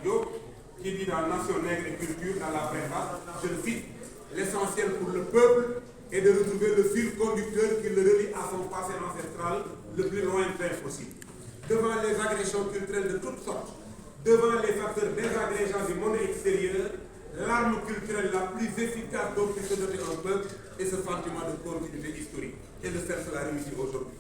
Diop, qui dit dans Nation Nègre et Culture, dans la préface, je le cite, l'essentiel pour le peuple est de retrouver le fil conducteur qui le relie à son passé ancestral le plus lointain possible. Devant les agressions culturelles de toutes sortes, devant les facteurs désagrégeants du monde extérieur, l'arme culturelle la plus efficace dont peut se doter un peuple est ce sentiment de continuité historique. Et le faire cela réussit aujourd'hui.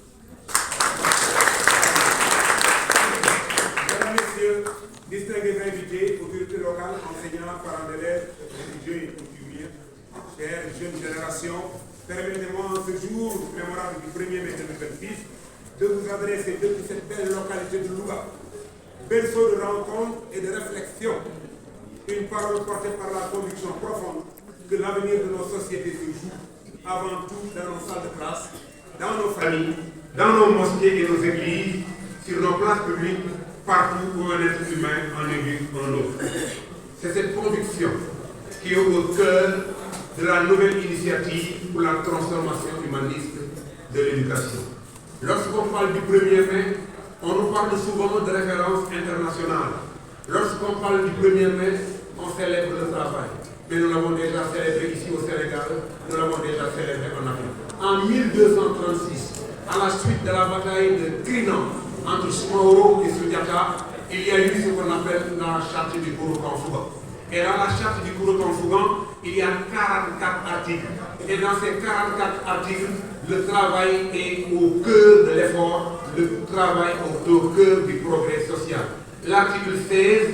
Mesdames, Messieurs, distingués invités, autorités locales, enseignants, parents d'élèves, religieux et coutumiers, chères jeunes générations, permettez-moi en ce jour mémorable du 1er mai 2026 de vous adresser depuis cette belle localité de Louga, berceau de rencontre et de réflexion, une parole portée par la conviction profonde que l'avenir de nos sociétés se joue avant tout dans nos salles de classe, dans nos familles, dans nos mosquées et nos églises, sur nos places publiques, partout où un être humain en éduque un autre. C'est cette conviction qui est au cœur de la nouvelle initiative pour la transformation humaniste de l'éducation. Lorsqu'on parle du 1er mai, on nous parle souvent de références internationales. Lorsqu'on parle du 1er mai, on célèbre le travail. Mais nous l'avons déjà célébré ici au Sénégal, nous l'avons déjà célébré en Afrique. En 1236, à la suite de la bataille de Crinan entre Smaoro et Soundiata, il y a eu ce qu'on appelle la charte du Kourou-Kanfougan. Et dans la charte du Kourou-Kanfougan, il y a 44 articles. Et dans ces 44 articles, le travail est au cœur de l'effort, le travail est au cœur du progrès social. L'article 16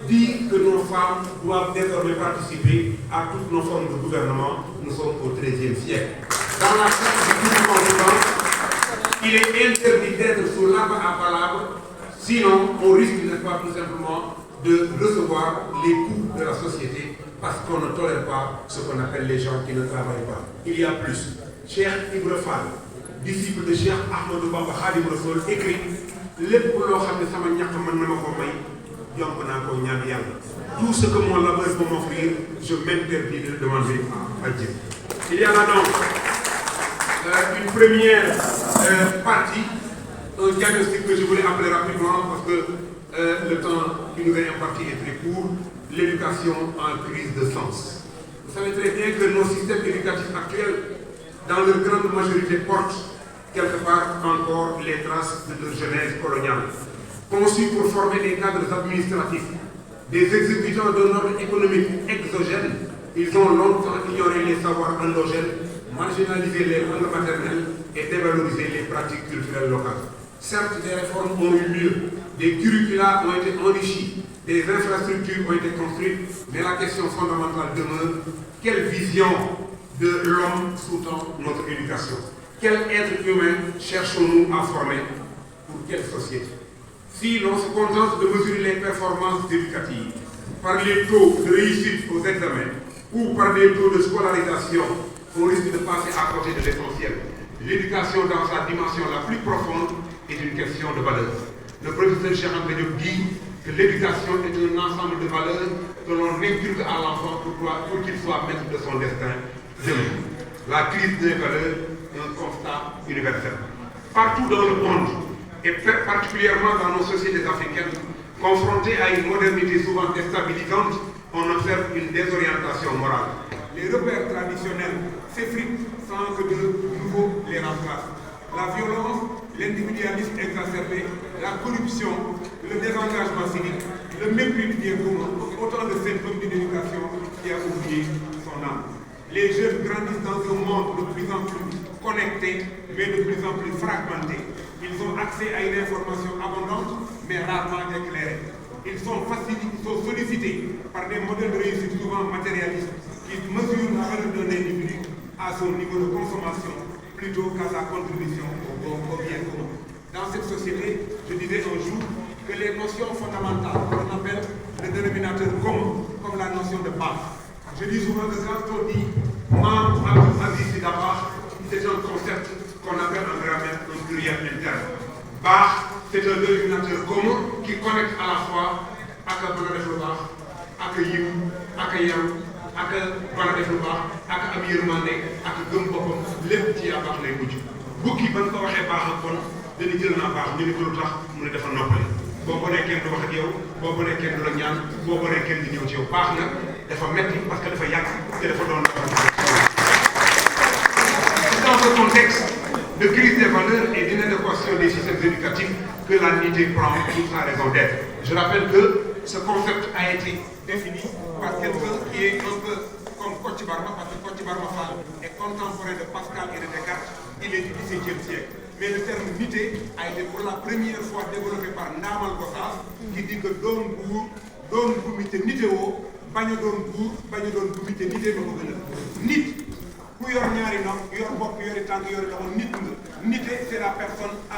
dit que nos femmes doivent désormais participer à toutes nos formes de gouvernement. Nous sommes au XIIIe siècle. Dans la charte du Kourou-Kanfougan, il est interdit d'être sous l'arbre à palabre, sinon on risque, n'est-ce pas, tout simplement de recevoir les coups de la société parce qu'on ne tolère pas ce qu'on appelle les gens qui ne travaillent pas. Il y a plus. Cheikh Ibra Fall, disciple de Cheikh Ahmadou Bamba Khadim Rassoul, écrit lépp loo xam ne sama ñàkk mën na ma ko may yomb naa ko ñaan yàlla. Tout ce que mon labeur peut m'offrir, je m'interdis de le demander à Dieu. Il y a là donc une première partie, un diagnostic que je voulais appeler rapidement parce que le temps qui nous est imparti est très court, l'éducation en crise de sens. Vous savez très bien que nos systèmes éducatifs actuels, dans leur grande majorité, portent quelque part encore les traces de leur genèse coloniale. Conçus pour former des cadres administratifs, des exécutants d'un ordre économique exogène, ils ont longtemps ignoré les savoirs endogènes, marginalisé les langues maternelles et dévalorisé les pratiques culturelles locales. Certes, des réformes ont eu lieu, des curricula ont été enrichis, des infrastructures ont été construites, mais la question fondamentale demeure: quelle vision de l'homme sous-tend notre éducation? Quel être humain cherchons-nous à former? Pour quelle société? Si l'on se contente de mesurer les performances éducatives par les taux de réussite aux examens ou par des taux de scolarisation, on risque de passer à côté de l'essentiel. L'éducation dans sa dimension la plus profonde est une question de valeurs. Le professeur Cheikh Anta Diop dit que l'éducation est un ensemble de valeurs que l'on inculque à l'enfant pour qu'il soit maître de son destin demain. La crise des valeurs est un constat universel. Partout dans le monde, et particulièrement dans nos sociétés africaines, confrontées à une modernité souvent déstabilisante, on observe une désorientation morale. Les repères traditionnels s'effritent sans que de nouveau les remplacent. La violence, l'individualisme exacerbé, la corruption, le désengagement civique, le mépris du bien commun, autant de symptômes d'une éducation qui a oublié son âme. Les jeunes grandissent dans un monde de plus en plus connecté, mais de plus en plus fragmenté. Ils ont accès à une information abondante, mais rarement éclairée. Ils sont sollicités par des modèles de réussite souvent matérialistes qui mesurent la valeur d'un individu à son niveau de consommation plutôt qu'à sa contribution au bien commun. Dans cette société, je disais un jour que les notions fondamentales qu'on appelle le dénominateur commun, comme la notion de base. Je dis souvent que quand on dit membre Aziz d'abord, c'est un concept qu'on appelle en grammaire un pluriel interne. Baax, c'est un dénominateur commun qui connecte à la fois ak a mën a def lu baax, ak a yiw, ak a yaru, ak a mën a def lu baax, ak a am yërmande, ak a gëm boppam, lépp ci yaa baax lay mujj. Bukki ba nga ko waxee baax ak bon dañu jël naa baax ñu ne ko lu tax mu ne dafa noppale. boo bonee kenn du wax ak yow boo bonee kenn du la ñaan boo bonee kenn di ñëw ci yow baax na dafa metti parce que dafa yàgg te dafa doon dans ce contexte de crise des valeurs et d'inadéquation des systèmes éducatifs que la NITE prend toute sa raison d'être. Je rappelle que ce concept a été défini par quelqu'un qui est un peu comme Kocc Barma, parce que Kocc Barma Fall est contemporain de Pascal et de Descartes, il est du XVIIe siècle. Mais le terme NITE a été pour la première fois développé par Ndamal Gossas, qui dit que doon buur doon bu mite nitewoo bañ a doon buur bañ a doon bu mite nite ma ko gën a nit ku yor ñaari nopp yor bopp yori tànk yori loxo nit nga nite c'est la personne